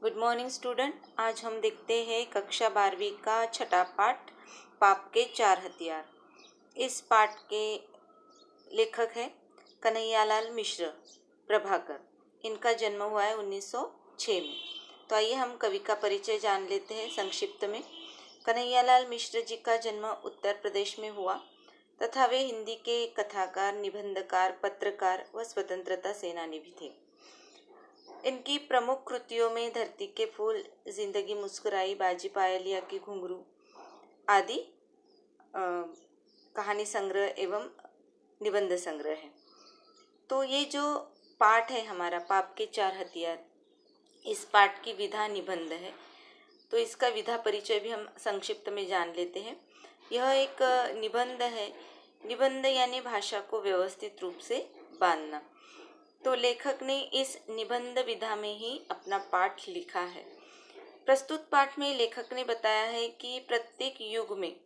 Good morning student. आज हम देखते हैं कक्षा 12वीं का छठा पाठ पाप के चार हथियार। इस पाठ के लेखक हैं कन्हैयालाल मिश्र प्रभाकर। इनका जन्म हुआ है 1906 में। तो आइए हम कवि का परिचय जान लेते हैं संक्षिप्त में। कन्हैयालाल मिश्र जी का जन्म उत्तर प्रदेश में हुआ तथा वे हिंदी के कथाकार, निबंधकार, पत्रकार व स्वतंत्रता सेनानी भी थे। इनकी प्रमुख कृतियों में धरती के फूल, जिंदगी मुस्कुराई, बाजी पायलिया की घुंघरू आदि कहानी संग्रह एवं निबंध संग्रह है। तो ये जो पाठ है हमारा पाप के चार हथियार, इस पाठ की विधा निबंध है। तो इसका विधा परिचय भी हम संक्षिप्त में जान लेते हैं। यह एक निबंध है। निबंध यानी भाषा को व्यवस्थित रूप से बांधना। तो लेखक ने इस निबंध विधा में ही अपना पाठ लिखा है। प्रस्तुत पाठ में लेखक ने बताया है कि प्रत्येक युग में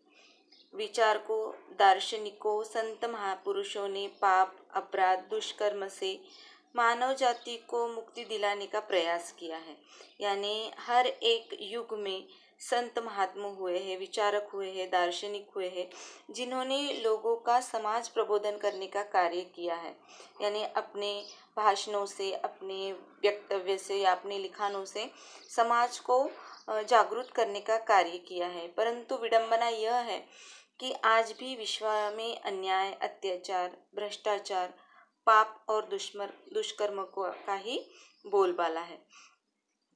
विचारकों, दार्शनिकों, संत महापुरुषों ने पाप, अपराध, दुष्कर्म से मानव जाति को मुक्ति दिलाने का प्रयास किया है। यानी हर एक युग में संत महात्मा हुए हैं, विचारक हुए हैं, दार्शनिक हुए हैं, जिन्होंने लोगों का समाज प्रबोधन करने का कार्य किया है। यानी अपने भाषणों से, अपने वक्तव्य से या अपने लिखानों से समाज को जागरूक करने का कार्य किया है। परंतु विडंबना यह है कि आज भी विश्व में अन्याय, अत्याचार, भ्रष्टाचार, पाप और दुष्कर्म का ही बोलबाला है।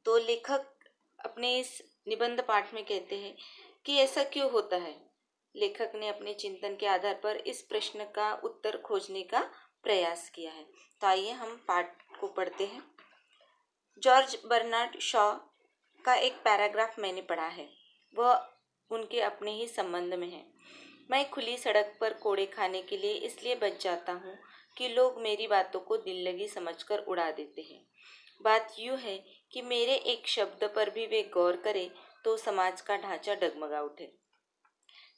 तो लेखक अपने इस निबंध पाठ में कहते हैं कि ऐसा क्यों होता है। लेखक ने अपने चिंतन के आधार पर इस प्रश्न का उत्तर खोजने का प्रयास किया है। तो आइए हम पाठ को पढ़ते हैं। जॉर्ज बर्नार्ड शॉ का एक पैराग्राफ मैंने पढ़ा है, वह उनके अपने ही संबंध में है। मैं खुली सड़क पर कोड़े खाने के लिए इसलिए बच जाता हूँ कि लोग मेरी बातों को दिल लगी समझकर उड़ा देते हैं। बात यूँ है कि मेरे एक शब्द पर भी वे गौर करें तो समाज का ढांचा डगमगा उठे।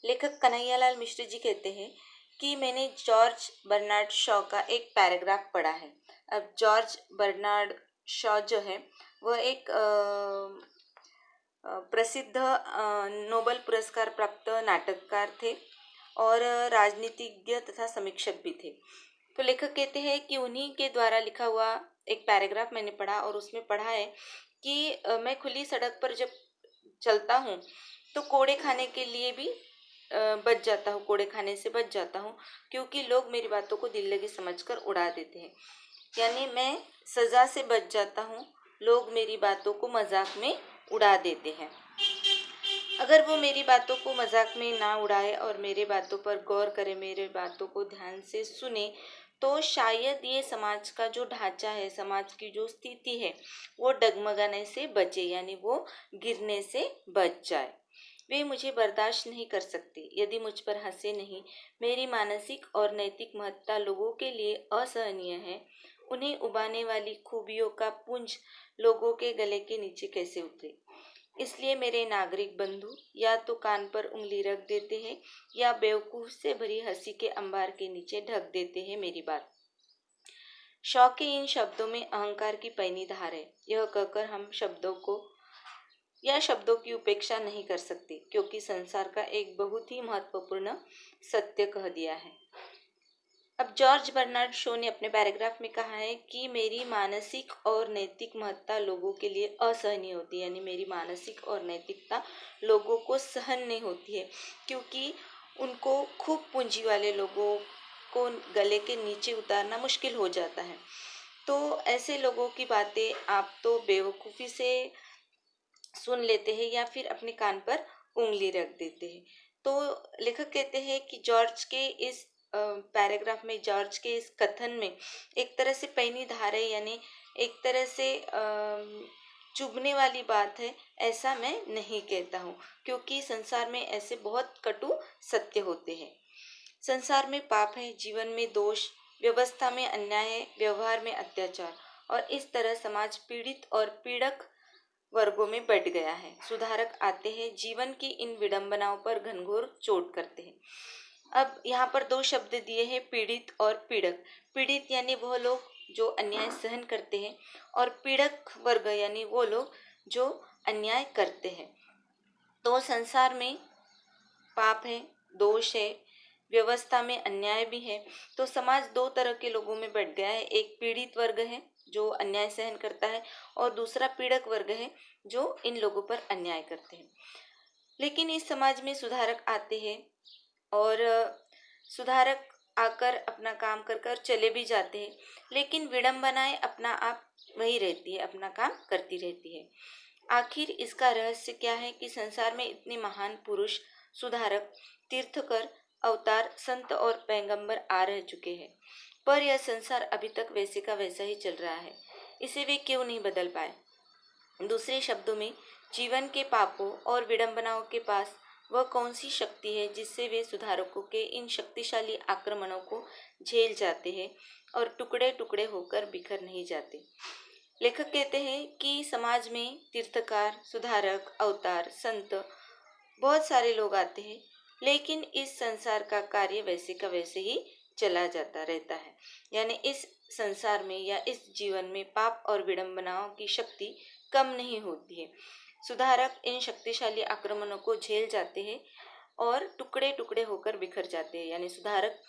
लेखक कन्हैयालाल मिश्र जी कहते हैं कि मैंने जॉर्ज बर्नार्ड शॉ का एक पैराग्राफ पढ़ा है। अब जॉर्ज बर्नार्ड शॉ जो है वह एक प्रसिद्ध नोबेल पुरस्कार प्राप्त नाटककार थे और राजनीतिज्ञ तथा समीक्षक भी थे। तो लेखक कहते हैं कि उन्हीं के द्वारा लिखा हुआ एक पैराग्राफ मैंने पढ़ा और उसमें पढ़ा है कि मैं खुली सड़क पर जब चलता हूँ तो कोड़े खाने के लिए भी बच जाता हूँ, कोड़े खाने से बच जाता हूँ क्योंकि लोग मेरी बातों को दिल लगी समझकर उड़ा देते हैं। यानी मैं सज़ा से बच जाता हूँ, लोग मेरी बातों को मजाक में उड़ा देते हैं। अगर वो मेरी बातों को मजाक में ना उड़ाए और मेरे बातों पर गौर करे, मेरे बातों को ध्यान से सुने, तो शायद ये समाज का जो ढांचा है, समाज की जो स्थिति है, वो डगमगाने से बचे, यानी वो गिरने से बच जाए। वे मुझे बर्दाश्त नहीं कर सकते यदि मुझ पर हंसे नहीं। मेरी मानसिक और नैतिक महत्ता लोगों के लिए असहनीय है। उन्हें उबाने वाली खूबियों का पुंज लोगों के गले के नीचे कैसे उतरे। इसलिए मेरे नागरिक बंधु या तो कान पर उंगली रख देते हैं या बेवकूफ से भरी हंसी के अंबार के नीचे ढक देते हैं मेरी बात। शॉ के इन शब्दों में अहंकार की पैनी धार है। यह कहकर हम शब्दों की उपेक्षा नहीं कर सकते क्योंकि संसार का एक बहुत ही महत्वपूर्ण सत्य कह दिया है। अब जॉर्ज बर्नार्ड शॉ ने अपने पैराग्राफ में कहा है कि मेरी मानसिक और नैतिक महत्ता लोगों के लिए असहनीय होती है। यानी मेरी मानसिक और नैतिकता लोगों को सहन नहीं होती है क्योंकि उनको खूब पूंजी वाले लोगों को गले के नीचे उतारना मुश्किल हो जाता है। तो ऐसे लोगों की बातें आप तो बेवकूफ़ी से सुन लेते हैं या फिर अपने कान पर उंगली रख देते हैं। तो लेखक कहते हैं कि जॉर्ज के इस पैराग्राफ में, जॉर्ज के इस कथन में एक तरह से पैनी धार है, यानी एक तरह से चुभने वाली बात है। ऐसा मैं नहीं कहता हूँ क्योंकि संसार में ऐसे बहुत कटु सत्य होते हैं। संसार में पाप है, जीवन में दोष, व्यवस्था में अन्याय है, व्यवहार में अत्याचार, और इस तरह समाज पीड़ित और पीड़क वर्गों में बट गया है। सुधारक आते हैं, जीवन की इन विडंबनाओं पर घनघोर चोट करते हैं। अब यहाँ पर दो शब्द दिए हैं, पीड़ित और पीड़क। पीड़ित यानी वह लोग जो अन्याय सहन करते हैं और पीड़क वर्ग यानी वो लोग जो अन्याय करते हैं। तो संसार में पाप है, दोष है, व्यवस्था में अन्याय भी है। तो समाज दो तरह के लोगों में बट गया है। एक पीड़ित वर्ग है जो अन्याय सहन करता है, और दूसरा पीड़क वर्ग है जो इन लोगों पर अन्याय करते हैं। लेकिन इस समाज में सुधारक आते हैं और सुधारक आकर अपना काम कर कर चले भी जाते हैं, लेकिन विडंबनाएं अपना आप वही रहती है, अपना काम करती रहती है। आखिर इसका रहस्य क्या है कि संसार में इतने महान पुरुष, सुधारक, तीर्थकर, अवतार, संत और पैगंबर आ रह चुके हैं, पर यह संसार अभी तक वैसे का वैसा ही चल रहा है। इसे वे क्यों नहीं बदल पाए? दूसरे शब्दों में, जीवन के पापों और विडंबनाओं के पास वह कौन सी शक्ति है जिससे वे सुधारकों के इन शक्तिशाली आक्रमणों को झेल जाते हैं और टुकड़े टुकड़े होकर बिखर नहीं जाते? लेखक कहते हैं कि समाज में तीर्थकार, सुधारक, अवतार, संत, बहुत सारे लोग आते हैं, लेकिन इस संसार का कार्य वैसे का वैसे ही चला जाता रहता है। यानी इस संसार में या इस जीवन में पाप और विडंबनाओं की शक्ति कम नहीं होती है। सुधारक इन शक्तिशाली आक्रमणों को झेल जाते हैं और टुकड़े टुकड़े होकर बिखर जाते हैं। यानी सुधारक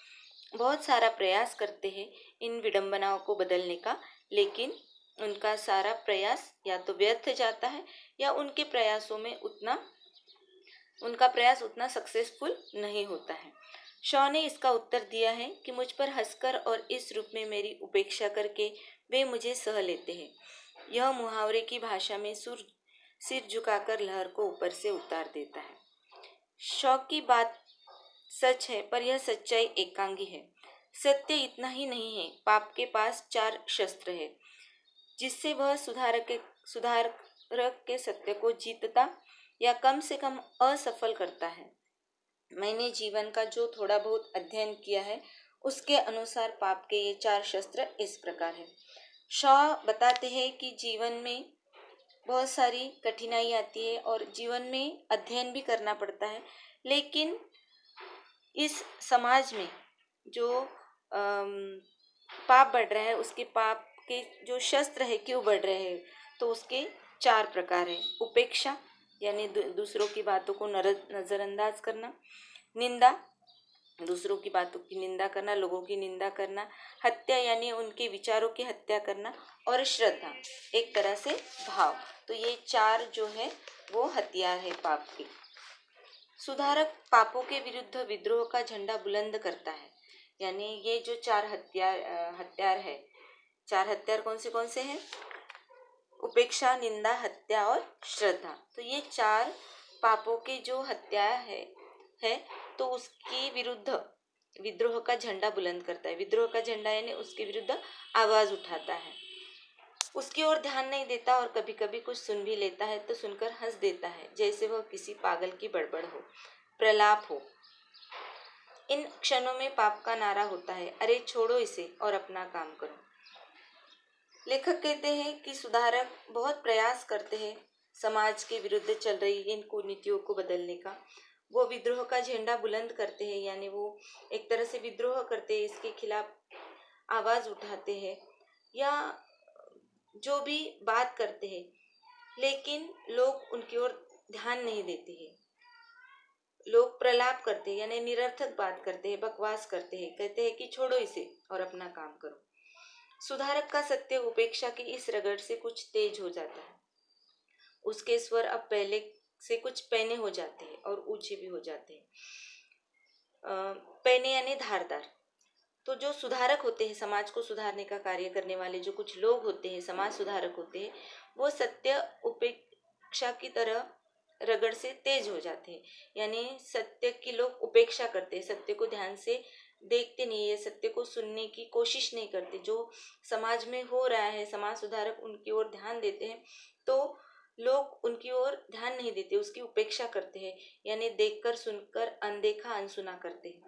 बहुत सारा प्रयास करते हैं इन विडंबनाओं को बदलने का, लेकिन उनका सारा प्रयास या तो व्यर्थ जाता है या उनका प्रयास उतना सक्सेसफुल नहीं होता है। शॉ ने इसका उत्तर दिया है कि मुझ पर हंसकर और इस रूप में मेरी उपेक्षा करके वे मुझे सह लेते हैं। यह मुहावरे की भाषा में सिर झुकाकर लहर को ऊपर से उतार देता है। शॉ की बात सच है, पर यह सच्चाई एकांगी है। सत्य इतना ही नहीं है, पाप के पास 4 शस्त्र है जिससे वह सुधारक के सत्य को जीतता या कम से कम असफल करता है। मैंने जीवन का जो थोड़ा बहुत अध्ययन किया है उसके अनुसार पाप के ये 4 शस्त्र इस प्रकार है। शॉ बताते हैं कि जीवन में बहुत सारी कठिनाई आती है और जीवन में अध्ययन भी करना पड़ता है, लेकिन इस समाज में जो पाप बढ़ रहा है, उसके पाप के जो शस्त्र है क्यों बढ़ रहे हैं, तो उसके 4 प्रकार है। उपेक्षा यानी दूसरों की बातों को नज़रअंदाज करना, निंदा, दूसरों की बातों की निंदा करना, लोगों की निंदा करना, हत्या यानी उनके विचारों की हत्या करना, और श्रद्धा एक तरह से भाव। तो ये 4 जो है वो हथियार है पाप के। सुधारक पापों के विरुद्ध विद्रोह का झंडा बुलंद करता है। यानी ये जो 4 हथियार है, 4 हथियार कौन से हैं? उपेक्षा, निंदा, हत्या और श्रद्धा। तो ये 4 पापों के जो हत्यार है तो उसके विरुद्ध विद्रोह का झंडा बुलंद करता है। विद्रोह का झंडा यानी उसके विरुद्ध आवाज उठाता है, उसकी ओर ध्यान नहीं देता, और कभी कभी कुछ सुन भी लेता है तो सुनकर हंस देता है, जैसे वह किसी पागल की बड़बड़ हो, प्रलाप हो। इन क्षणों में पाप का नारा होता है, अरे छोड़ो इसे और अपना काम करो। लेखक कहते हैं कि सुधारक बहुत प्रयास करते हैं समाज के विरुद्ध चल रही इन कुनीतियों को बदलने का। वो विद्रोह का झंडा बुलंद करते हैं, यानी वो एक तरह से विद्रोह करते हैं, इसके खिलाफ आवाज उठाते हैं या जो भी बात करते हैं, लेकिन लोग उनकी ओर ध्यान नहीं देते हैं। लोग प्रलाप करते हैं यानी निरर्थक बात करते हैं, बकवास करते हैं, कहते हैं कि छोड़ो इसे और अपना काम करो। सुधारक का सत्य उपेक्षा की इस रगड़ से कुछ तेज हो जाता है। उसके स्वर अब पहले से कुछ पैने हो जाते हैं और ऊंचे भी हो जाते हैं। पैने यानी धारदार। तो जो सुधारक होते हैं, समाज को सुधारने का कार्य करने वाले जो कुछ लोग होते हैं, समाज सुधारक होते हैं, वो सत्य उपेक्षा की तरह रगड़ से तेज हो जाते हैं। यानी सत्य की लोग उपेक्षा करते हैं, सत्य को ध्यान से देखते नहीं है, सत्य को सुनने की कोशिश नहीं करते। जो समाज में हो रहा है, समाज सुधारक उनकी ओर ध्यान देते हैं तो लोग उनकी ओर ध्यान नहीं देते, उसकी उपेक्षा करते हैं, यानी देखकर सुनकर अनदेखा अनसुना करते हैं।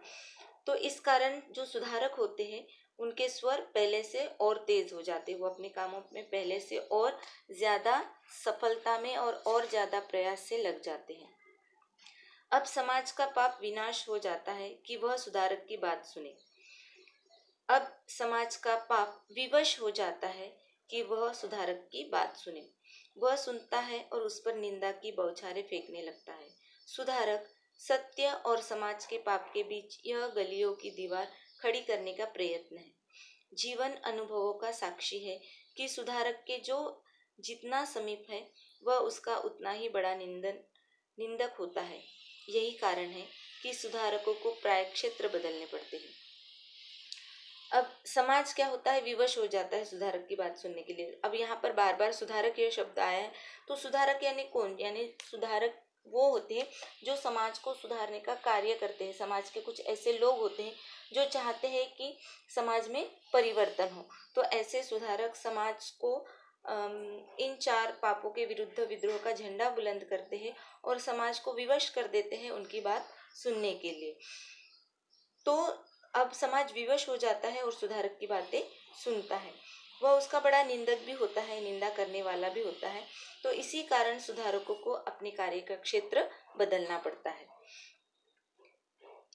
तो इस कारण जो सुधारक होते हैं उनके स्वर पहले से और तेज हो जाते हैं, वो अपने कामों में पहले से और ज़्यादा सफलता में और ज़्यादा प्रयास से लग जाते हैं। अब समाज का पाप विनाश हो जाता है कि वह सुधारक की बात सुने। अब समाज का पाप विवश हो जाता है कि वह सुधारक की बात सुने। वह सुनता है और उस पर निंदा की बौछारें फेंकने लगता है। सुधारक सत्य और समाज के पाप के बीच यह गलियों की दीवार खड़ी करने का प्रयत्न है। जीवन अनुभवों का साक्षी है कि सुधारक के जो जितना समीप है वह उसका उतना ही बड़ा निंदक होता है। यही कारण है कि सुधारकों को प्राय क्षेत्र बदलने पड़ते हैं। अब समाज क्या होता है, विवश हो जाता है सुधारक की बात सुनने के लिए। अब यहाँ पर बार बार सुधारक ये शब्द आया है, तो सुधारक यानी कौन? यानी सुधारक वो होते हैं जो समाज को सुधारने का कार्य करते हैं। समाज के कुछ ऐसे लोग होते हैं जो चाहते हैं कि समाज में परिवर्तन हो। तो ऐसे सुधारक समाज को इन चार पापों के विरुद्ध विद्रोह का झंडा बुलंद करते हैं और समाज को विवश कर देते हैं उनकी बात सुनने के लिए। तो अब समाज विवश हो जाता है और सुधारक की बातें सुनता है। वह उसका बड़ा निंदक भी होता है, निंदा करने वाला भी होता है। तो इसी कारण सुधारकों को अपने कार्य का क्षेत्र बदलना पड़ता है।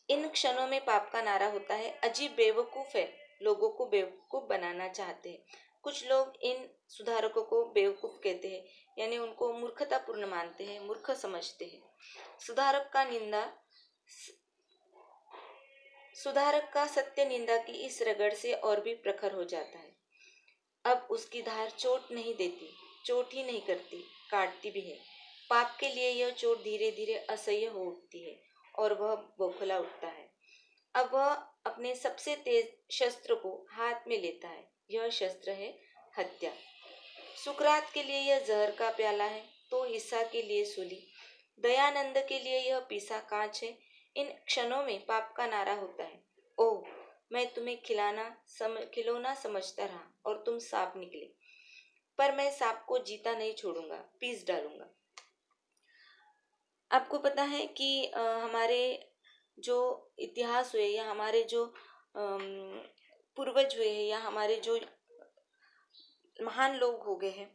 इन क्षणों में पाप का नारा होता है, अजीब बेवकूफ है, लोगों को बेवकूफ बनाना चाहते हैं। कुछ लोग इन सुधारकों को बेवकूफ कहते हैं, यानी उनको मूर्खतापूर्ण मानते हैं, मूर्ख समझते हैं। सुधारक का सत्य निंदा की इस रगड़ से और भी प्रखर हो जाता है। अब उसकी धार चोट नहीं देती, चोट ही नहीं करती, काटती भी है। पाप के लिए यह चोट धीरे धीरे असह्य हो उठती है और वह बौखला उठता है। अब वह अपने सबसे तेज शस्त्र को हाथ में लेता है। यह शस्त्र है हत्या। सुकरात के लिए यह जहर का प्याला है, तो ईसा के लिए सूली, दयानंद के लिए यह पीसा कांच है। इन क्षणों में पाप का नारा होता है, ओह मैं तुम्हें खिलौना समझता रहा और तुम सांप निकले, पर मैं सांप को जीता नहीं छोड़ूंगा, पीस डालूंगा। आपको पता है कि हमारे जो इतिहास हुए या हमारे जो पूर्वज हुए हैं या हमारे जो महान लोग हो गए हैं,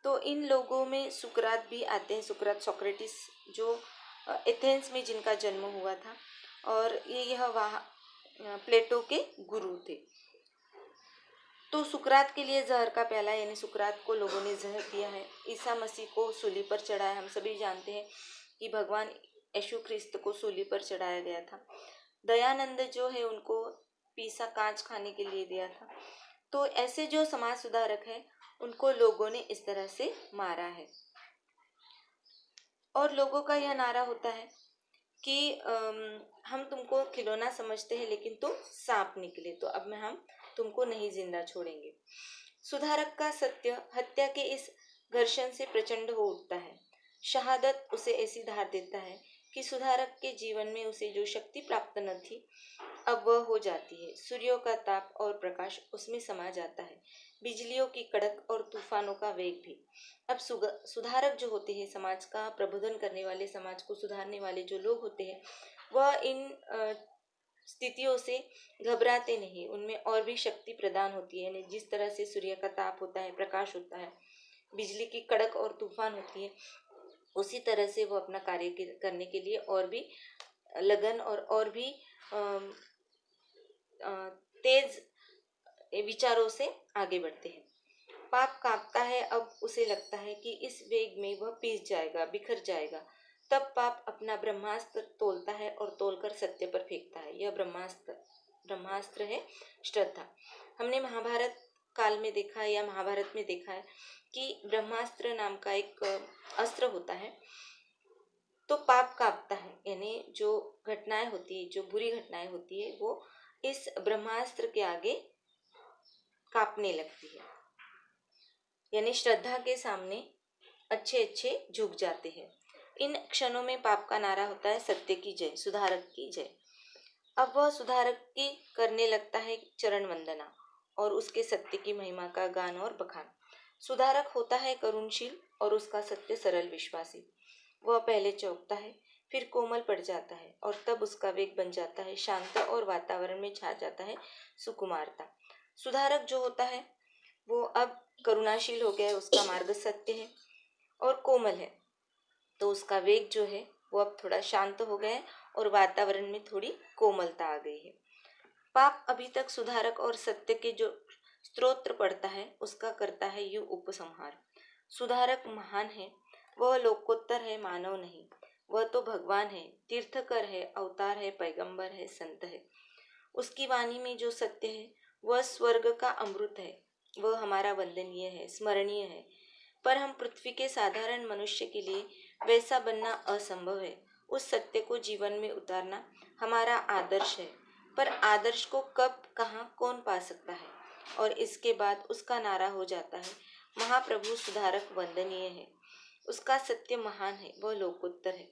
तो इन लोगों में सुकरात भी आते हैं। सुकरात, सोक्रेटिस, जो एथेंस में जिनका जन्म हुआ था, और यह वहाँ प्लेटो के गुरु थे। तो सुकरात के लिए जहर का प्याला, यानी सुकरात को लोगों ने जहर दिया है। ईसा मसीह को सूली पर चढ़ाया। हम सभी जानते हैं कि भगवान यीशु ख्रिस्त को सूली पर चढ़ाया गया था। दयानंद जो है उनको पीसा कांच खाने के लिए दिया था। तो ऐसे जो समाज सुधारक है उनको लोगों ने इस तरह से मारा है। और लोगों का यह नारा होता है कि हम तुमको खिलौना समझते हैं लेकिन तुम सांप निकले, तो अब हम तुमको नहीं जिंदा छोड़ेंगे। सुधारक का सत्य हत्या के इस घर्षण से प्रचंड हो उठता है। शहादत उसे ऐसी धार देता है कि सुधारक के जीवन में उसे जो शक्ति प्राप्त न थी अब वह हो जाती है। सूर्यों का ताप और प्रकाश उसमें समा जाता है, बिजलियों की कड़क और तूफानों का वेग भी। अब सुधारक जो होते हैं, समाज का प्रबोधन करने वाले, समाज को सुधारने वाले जो लोग होते हैं, वह इन स्थितियों से घबराते नहीं, उनमें और भी शक्ति प्रदान होती है। जिस तरह से सूर्य का ताप होता है, प्रकाश होता है, बिजली की कड़क और तूफान होती है, उसी तरह से वो अपना कार्य करने के लिए और भी लगन और भी तेज विचारों से आगे बढ़ते हैं। पाप कांपता है। अब उसे लगता है कि इस वेग में वह पीस जाएगा, बिखर जाएगा। तब पाप अपना ब्रह्मास्त्र तोलता है और तोलकर सत्य पर फेंकता है। यह ब्रह्मास्त्र है श्रद्धा। हमने महाभारत काल में देखा है या महाभारत में देखा है कि ब्रह्मास्त्र नाम का एक अस्त्र होता है। तो पाप कांपता है, यानी जो घटनाएं होती है, जो बुरी घटनाएं होती है, वो इस ब्रह्मास्त्र के आगे कांपने लगती है। यानी श्रद्धा के सामने अच्छे झुक जाते हैं। इन क्षणों में पाप का नारा होता है, सत्य की जय, सुधारक की जय। अब वह सुधारक की करने लगता है चरण वंदना और उसके सत्य की महिमा का गान और बखान। सुधारक होता है करुणशील और उसका सत्य सरल विश्वासी। वह पहले चौंकता है, फिर कोमल पड़ जाता है और तब उसका वेग बन जाता है शांत और वातावरण में छा जाता है सुकुमारता। सुधारक जो होता है वो अब करुणाशील हो गया है, उसका मार्ग सत्य है और कोमल है, तो उसका वेग जो है वो अब थोड़ा शांत हो गया है और वातावरण में थोड़ी कोमलता आ गई है। पाप अभी तक सुधारक और सत्य के जो स्तोत्र पढ़ता है उसका करता है यू उपसंहार। सुधारक महान है, वह लोकोत्तर है, मानव नहीं। वह तो भगवान है, तीर्थकर है, अवतार है, पैगंबर है, संत है। उसकी वाणी में जो सत्य है वह स्वर्ग का अमृत है। वह हमारा वंदनीय है, स्मरणीय है। पर हम पृथ्वी के साधारण मनुष्य के लिए वैसा बनना असंभव है। उस सत्य को जीवन में उतारना हमारा आदर्श है। पर आदर्श को कब, कहाँ, कौन पा सकता है? और इसके बाद उसका नारा हो जाता है, महाप्रभु सुधारक वंदनीय है, उसका सत्य महान है, वह लोकोत्तर है।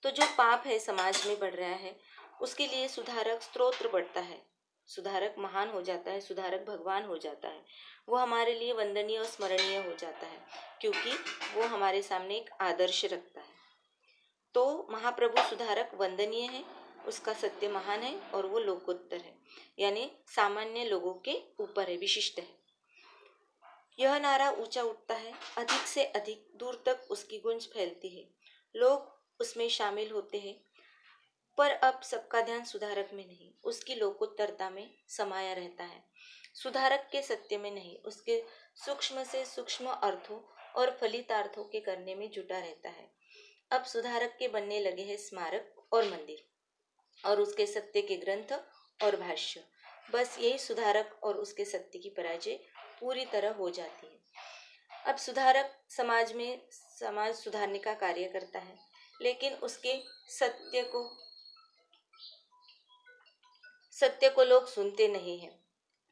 तो जो पाप है समाज में बढ़ रहा है, उसके लिए सुधारक स्तोत्र बढ़ता है। सुधारक महान हो जाता है, सुधारक भगवान हो जाता है। वो हमारे लिए वंदनीय और स्मरणीय हो जाता है, क्योंकि वो हमारे सामने एक आदर्श रखता है। तो महाप्रभु सुधारक वंदनीय है, उसका सत्य महान है और वो लोकोत्तर है, यानी सामान्य लोगों के ऊपर है, विशिष्ट है। यह नारा ऊंचा उठता है, अधिक से अधिक दूर तक उसकी गूंज फैलती है, लोग उसमें शामिल होते हैं। पर अब सबका ध्यान सुधारक में नहीं, उसकी लोकोत्तरता में समाया रहता है। सुधारक के सत्य में नहीं, उसके सूक्ष्म से सूक्ष्म अर्थों और फलितार्थों के करने में जुटा रहता है। अब सुधारक के बनने लगे हैं स्मारक और मंदिर, और उसके सत्य के ग्रंथ और भाष्य। बस यही सुधारक और उसके सत्य की पराजय पूरी तरह हो जाती है। अब सुधारक समाज सुधारने का कार्य करता है, लेकिन उसके सत्य को लोग सुनते नहीं हैं,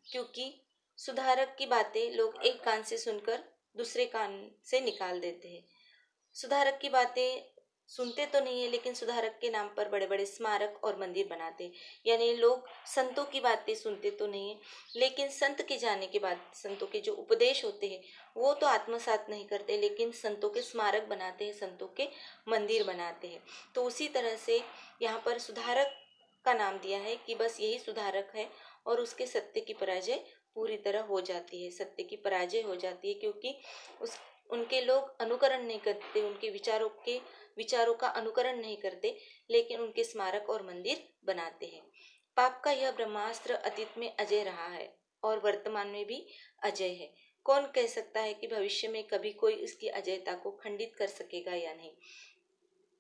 क्योंकि सुधारक की बातें लोग एक कान से सुनकर दूसरे कान से निकाल देते हैं। सुधारक की बातें सुनते तो नहीं है, लेकिन सुधारक के नाम पर बड़े बड़े स्मारक और मंदिर बनाते हैं। यानी लोग संतों की बातें सुनते तो नहीं है, लेकिन संत के जाने के बाद संतों के जो उपदेश होते हैं वो तो आत्मसात नहीं करते, लेकिन संतों के स्मारक बनाते हैं, संतों के मंदिर बनाते हैं। तो उसी तरह से यहाँ पर सुधारक का नाम दिया है कि बस यही सुधारक है, और उसके सत्य की पराजय पूरी तरह हो जाती है, सत्य की पराजय हो जाती है, क्योंकि उनके लोग अनुकरण नहीं करते, उनके विचारों का अनुकरण नहीं करते, लेकिन उनके स्मारक और मंदिर बनाते हैं। पाप का यह ब्रह्मास्त्र अतीत में अजय रहा है और वर्तमान में भी अजय है। कौन कह सकता है कि भविष्य में कभी कोई इसकी अजयता को खंडित कर सकेगा या नहीं।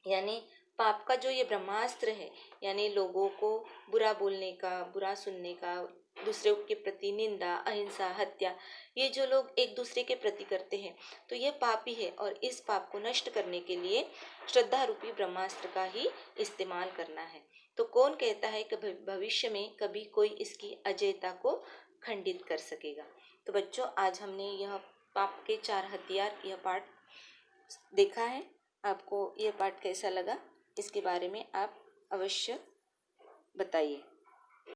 यानी पाप का जो ये ब्रह्मास्त्र है, यानी लोगों को बुरा बोलने का, बुरा सुनने का, दूसरे के प्रति निंदा, अहिंसा, हत्या, ये जो लोग एक दूसरे के प्रति करते हैं, तो ये पाप ही है। और इस पाप को नष्ट करने के लिए श्रद्धा रूपी ब्रह्मास्त्र का ही इस्तेमाल करना है। तो कौन कहता है कि भविष्य में कभी कोई इसकी अजयता को खंडित कर सकेगा। तो बच्चों, आज हमने यह पाप के 4 हथियार यह पाठ देखा है। आपको यह पाठ कैसा लगा, इसके बारे में आप अवश्य बताइए।